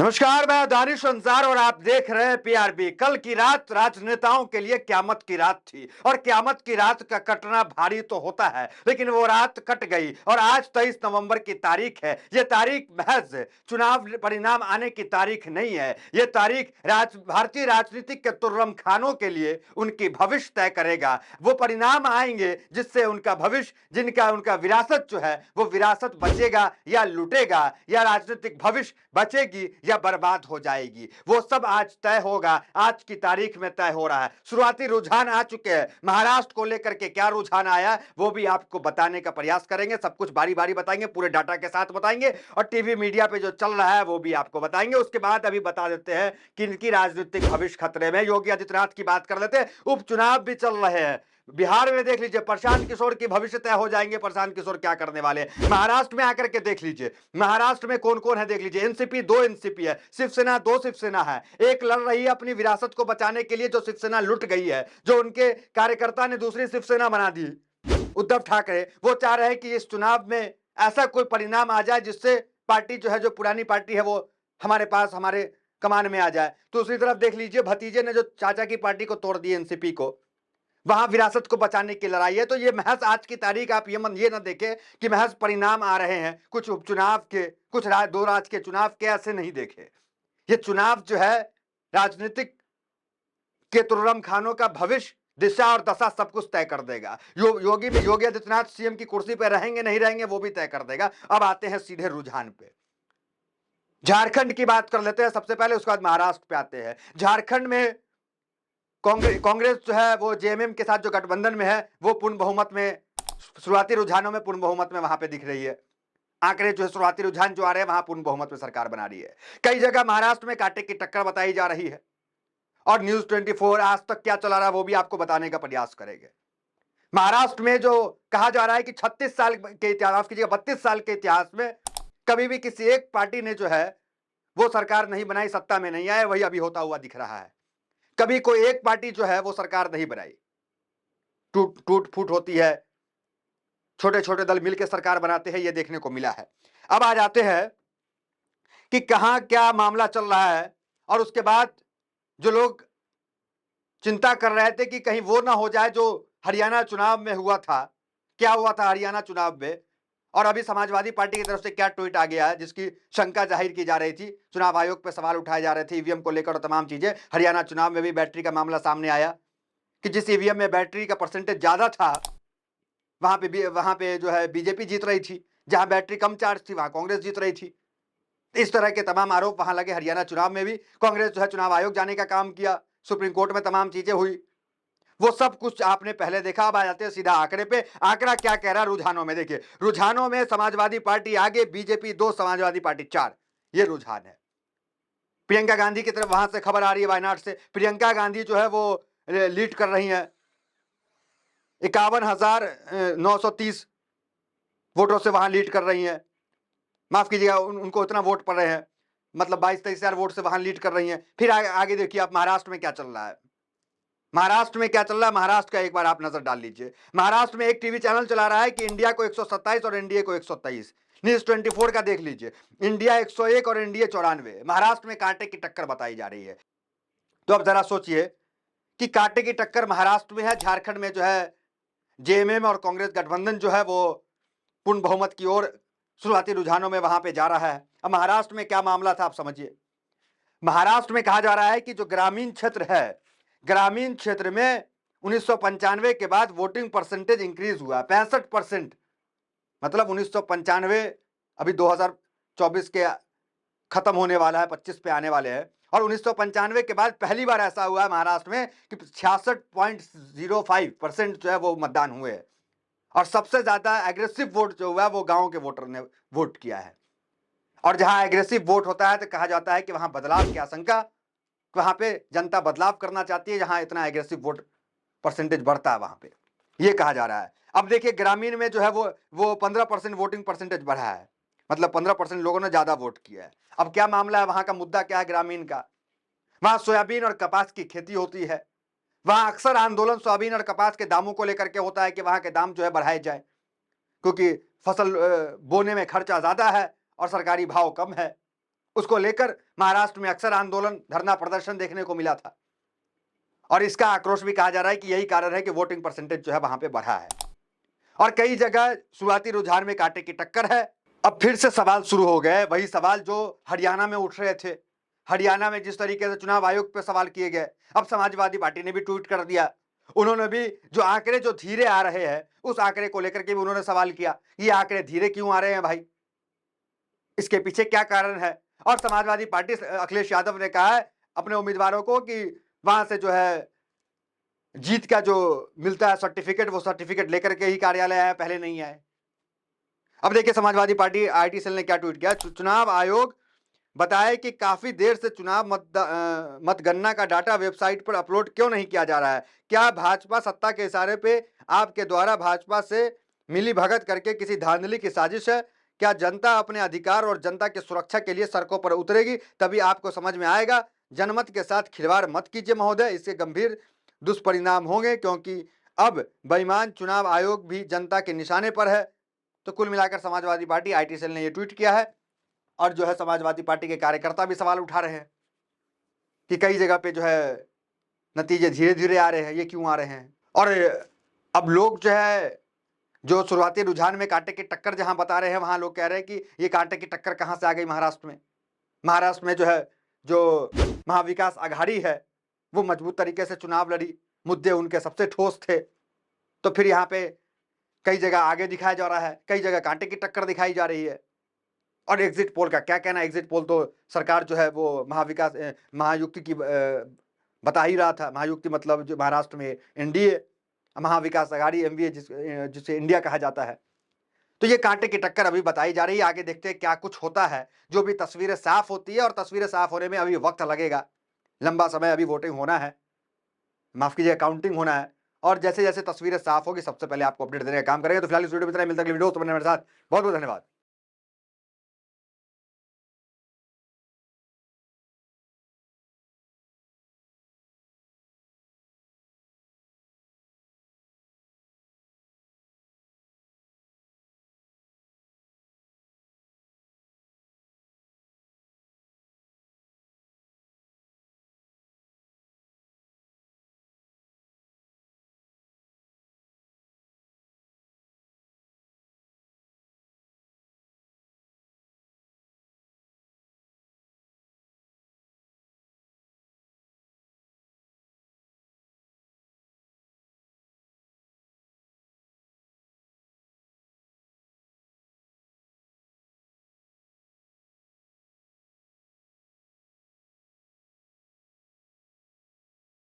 नमस्कार, मैं दानिश अंसार और आप देख रहे हैं पीआरबी। कल की रात राजनेताओं के लिए क्यामत की रात थी और क्यामत की रात का कटना भारी तो होता है, लेकिन वो रात कट गई और आज 23 नवंबर की तारीख है। ये तारीख महज चुनाव परिणाम आने की तारीख नहीं है। ये तारीख भारतीय राजनीतिक के तुर्रम खानों के लिए उनकी भविष्य तय करेगा। वो परिणाम आएंगे जिससे उनका भविष्य, जिनका उनका विरासत जो है वो विरासत बचेगा या लुटेगा, या राजनीतिक भविष्य बचेगी या बर्बाद हो जाएगी, वो सब आज तय होगा। आज की तारीख में तय हो रहा है। शुरुआती रुझान आ चुके हैं। महाराष्ट्र को लेकर के क्या रुझान आया वो भी आपको बताने का प्रयास करेंगे। सब कुछ बारी बारी बताएंगे, पूरे डाटा के साथ बताएंगे और टीवी मीडिया पे जो चल रहा है वो भी आपको बताएंगे। उसके बाद अभी बता देते हैं कि इनकी राजनीतिक भविष्य खतरे में। योगी आदित्यनाथ की बात कर लेते हैं। उपचुनाव भी चल रहे हैं। बिहार में देख लीजिए, प्रशांत किशोर की भविष्य तय हो जाएंगे। प्रशांत किशोर क्या करने वाले हैं। महाराष्ट्र में आकर के देख लीजिए, महाराष्ट्र में कौन कौन है देख लीजिए। एनसीपी, दो एनसीपी है, शिवसेना दो शिवसेना है। एक लड़ रही है अपनी विरासत को बचाने के लिए, जो शिवसेना लुट गई है, जो उनके कार्यकर्ता ने दूसरी शिवसेना बना दी। उद्धव ठाकरे वो चाह रहे हैं कि इस चुनाव में ऐसा कोई परिणाम आ जाए जिससे पार्टी जो है, जो पुरानी पार्टी है, वो हमारे पास, हमारे कमान में आ जाए। दूसरी तरफ देख लीजिए, भतीजे ने जो चाचा की पार्टी को तोड़ दी, एनसीपी को, वहां विरासत को बचाने की लड़ाई है। तो ये महज आज की तारीख, आप ये ना देखें कि महज परिणाम आ रहे हैं कुछ उपचुनाव के, कुछ दो राज के चुनाव के, ऐसे नहीं देखे। ये चुनाव जो है राजनीतिक के तुर्रम खानों का भविष्य, दिशा और दशा सब कुछ तय कर देगा। योगी आदित्यनाथ सीएम की कुर्सी पर रहेंगे नहीं रहेंगे वो भी तय कर देगा। अब आते हैं सीधे रुझान पे। झारखंड की बात कर लेते हैं सबसे पहले, उसके बाद महाराष्ट्र पे आते हैं। झारखंड में कांग्रेस जो है वो जेएमएम के साथ जो गठबंधन में है वो पूर्ण बहुमत में, शुरुआती रुझानों में पूर्ण बहुमत में वहां पे दिख रही है। आंकड़े जो है, शुरुआती रुझान जो आ रहे हैं वहां पूर्ण बहुमत में सरकार बना रही है। कई जगह महाराष्ट्र में कांटे की टक्कर बताई जा रही है और न्यूज 24 आज तक क्या चला रहा है वो भी आपको बताने का प्रयास करेंगे। महाराष्ट्र में जो कहा जा रहा है कि 36 साल के इतिहास की जगह 32 साल के इतिहास में कभी भी किसी एक पार्टी ने जो है वो सरकार नहीं बनाई, सत्ता में नहीं आए, वही अभी होता हुआ दिख रहा है। कभी कोई एक पार्टी जो है वो सरकार नहीं बनाई, टूट फूट होती है, छोटे छोटे दल मिलकर सरकार बनाते हैं, ये देखने को मिला है। अब आ जाते हैं कि कहां क्या मामला चल रहा है। और उसके बाद जो लोग चिंता कर रहे थे कि कहीं वो ना हो जाए जो हरियाणा चुनाव में हुआ था। क्या हुआ था हरियाणा चुनाव में, और अभी समाजवादी पार्टी की तरफ से क्या ट्वीट आ गया है जिसकी शंका जाहिर की जा रही थी। चुनाव आयोग पर सवाल उठाए जा रहे थे ईवीएम को लेकर और तमाम चीजें। हरियाणा चुनाव में भी बैटरी का मामला सामने आया कि जिस ईवीएम में बैटरी का परसेंटेज ज्यादा था वहां पे जो है बीजेपी जीत रही थी, जहां बैटरी कम चार्ज थी वहां कांग्रेस जीत रही थी। इस तरह के तमाम आरोप वहां लगे। हरियाणा चुनाव में भी कांग्रेस जो है चुनाव आयोग जाने का काम किया, सुप्रीम कोर्ट में तमाम चीजें हुई, वो सब कुछ आपने पहले देखा। अब आ जाते हैं सीधा आंकड़े पे। आंकड़ा क्या कह रहा है रुझानों में, देखिए। रुझानों में समाजवादी पार्टी आगे, बीजेपी 2, समाजवादी पार्टी 4, ये रुझान है। प्रियंका गांधी की तरफ वहां से खबर आ रही है, वायनाड से। प्रियंका गांधी जो है वो लीड कर रही है, 51,930 वोटों से वहां लीड कर रही हैं। माफ कीजिएगा, उनको इतना वोट पड़ रहे हैं, मतलब 22-23 हजार वोट से वहां लीड कर रही हैं। फिर आगे देखिए आप महाराष्ट्र में क्या चल रहा है। महाराष्ट्र में क्या चल रहा है, महाराष्ट्र का एक बार आप नजर डाल लीजिए। महाराष्ट्र में एक टीवी चैनल चला रहा है कि इंडिया को 127 और एनडीए को 123। न्यूज 24 का देख लीजिए, इंडिया 101 और एनडीए 94। महाराष्ट्र में कांटे की टक्कर बताई जा रही है। तो अब जरा सोचिए कि कांटे की टक्कर महाराष्ट्र में है। झारखंड में जो है जेएमएम और कांग्रेस गठबंधन जो है वो पूर्ण बहुमत की ओर शुरुआती रुझानों में वहां पे जा रहा है। अब महाराष्ट्र में क्या मामला था आप समझिए। महाराष्ट्र में कहा जा रहा है कि जो ग्रामीण क्षेत्र है, ग्रामीण क्षेत्र में 1995 के बाद वोटिंग परसेंटेज इंक्रीज हुआ 65%। मतलब 1995 अभी 2024 के खत्म होने वाला है, 25 पे आने वाले हैं, और 1995 के बाद पहली बार ऐसा हुआ है महाराष्ट्र में कि 66.05% जो है वो मतदान हुए हैं। और सबसे ज्यादा एग्रेसिव वोट जो हुआ है वो गांव के वोटर ने वोट किया है। और जहां एग्रेसिव वोट होता है तो कहा जाता है कि वहां बदलाव की आशंका, वहां पे जनता बदलाव करना चाहती है। जहां इतना एग्रेसिव वोट परसेंटेज बढ़ता है वहां पे, ये कहा जा रहा है। अब देखिए ग्रामीण में जो है वो 15% वोटिंग परसेंटेज बढ़ा है, मतलब 15% लोगों ने ज्यादा वोट किया है। अब क्या मामला है, वहां का मुद्दा क्या है ग्रामीण का। वहां सोयाबीन और कपास की खेती होती है। वहां अक्सर आंदोलन सोयाबीन और कपास के दामों को लेकर के होता है कि वहां के दाम जो है बढ़ाए जाए, क्योंकि फसल बोने में खर्चा ज्यादा है और सरकारी भाव कम है। उसको लेकर महाराष्ट्र में अक्सर आंदोलन, धरना प्रदर्शन देखने को मिला था और इसका आक्रोश भी कहा जा रहा है कि यही कारण है कि वोटिंग परसेंटेज जो है वहां पे बढ़ा है और कई जगह शुरुआती रुझान में कांटे की टक्कर है। अब फिर से सवाल शुरू हो गए, वही सवाल जो हरियाणा में उठ रहे थे। हरियाणा में जिस तरीके से चुनाव आयोग पे सवाल किए गए, अब समाजवादी पार्टी ने भी ट्वीट कर दिया। उन्होंने भी जो आंकड़े जो धीरे आ रहे हैं उस आंकड़े को लेकर के भी उन्होंने सवाल किया, ये आंकड़े धीरे क्यों आ रहे हैं भाई, इसके पीछे क्या कारण है। और समाजवादी पार्टी अखिलेश यादव ने कहा है अपने उम्मीदवारों को कि वहां से जो है जीत का जो मिलता है सर्टिफिकेट, वो सर्टिफिकेट लेकर के ही कार्यालय आए, पहले नहीं आए। अब देखिए समाजवादी पार्टी आईटी सेल ने क्या ट्वीट किया। चुनाव आयोग बताए कि काफी देर से चुनाव मतगणना का डाटा वेबसाइट पर अपलोड क्यों नहीं किया जा रहा है। क्या भाजपा सत्ता के इशारे पे आपके द्वारा भाजपा से मिली भगत करके किसी धांधली की साजिश है? क्या जनता अपने अधिकार और जनता की सुरक्षा के लिए सड़कों पर उतरेगी? तभी आपको समझ में आएगा। जनमत के साथ खिलवाड़ मत कीजिए महोदय, इसके गंभीर दुष्परिणाम होंगे, क्योंकि अब बेईमान चुनाव आयोग भी जनता के निशाने पर है। तो कुल मिलाकर समाजवादी पार्टी आईटी सेल ने यह ट्वीट किया है और जो है समाजवादी पार्टी के कार्यकर्ता भी सवाल उठा रहे हैं कि कई जगह पे जो है नतीजे धीरे धीरे आ रहे हैं, ये क्यों आ रहे हैं। और अब लोग जो है जो शुरुआती रुझान में कांटे की टक्कर जहां बता रहे हैं, वहां लोग कह रहे हैं कि ये कांटे की टक्कर कहां से आ गई महाराष्ट्र में। महाराष्ट्र में जो है जो महाविकास आघाड़ी है वो मजबूत तरीके से चुनाव लड़ी, मुद्दे उनके सबसे ठोस थे, तो फिर यहाँ पे कई जगह आगे दिखाया जा रहा है, कई जगह कांटे की टक्कर दिखाई जा रही है। और एग्जिट पोल का क्या कहना, एग्जिट पोल तो सरकार जो है वो महायुक्ति की बता ही रहा था। महायुक्ति मतलब जो महाराष्ट्र में एनडीए, महाविकास आघाड़ी एमवीए जिसे इंडिया कहा जाता है। तो ये कांटे की टक्कर अभी बताई जा रही है, आगे देखते हैं क्या कुछ होता है। जो भी तस्वीरें साफ होती है, और तस्वीरें साफ होने में अभी वक्त लगेगा, लंबा समय अभी वोटिंग होना है, माफ कीजिए काउंटिंग होना है, और जैसे जैसे तस्वीरें साफ होगी सबसे पहले आपको अपडेट देने का काम करेंगे। तो फिलहाल इस वीडियो में इतना ही, मिलता है अगली वीडियो तो मेरे साथ। बहुत बहुत धन्यवाद।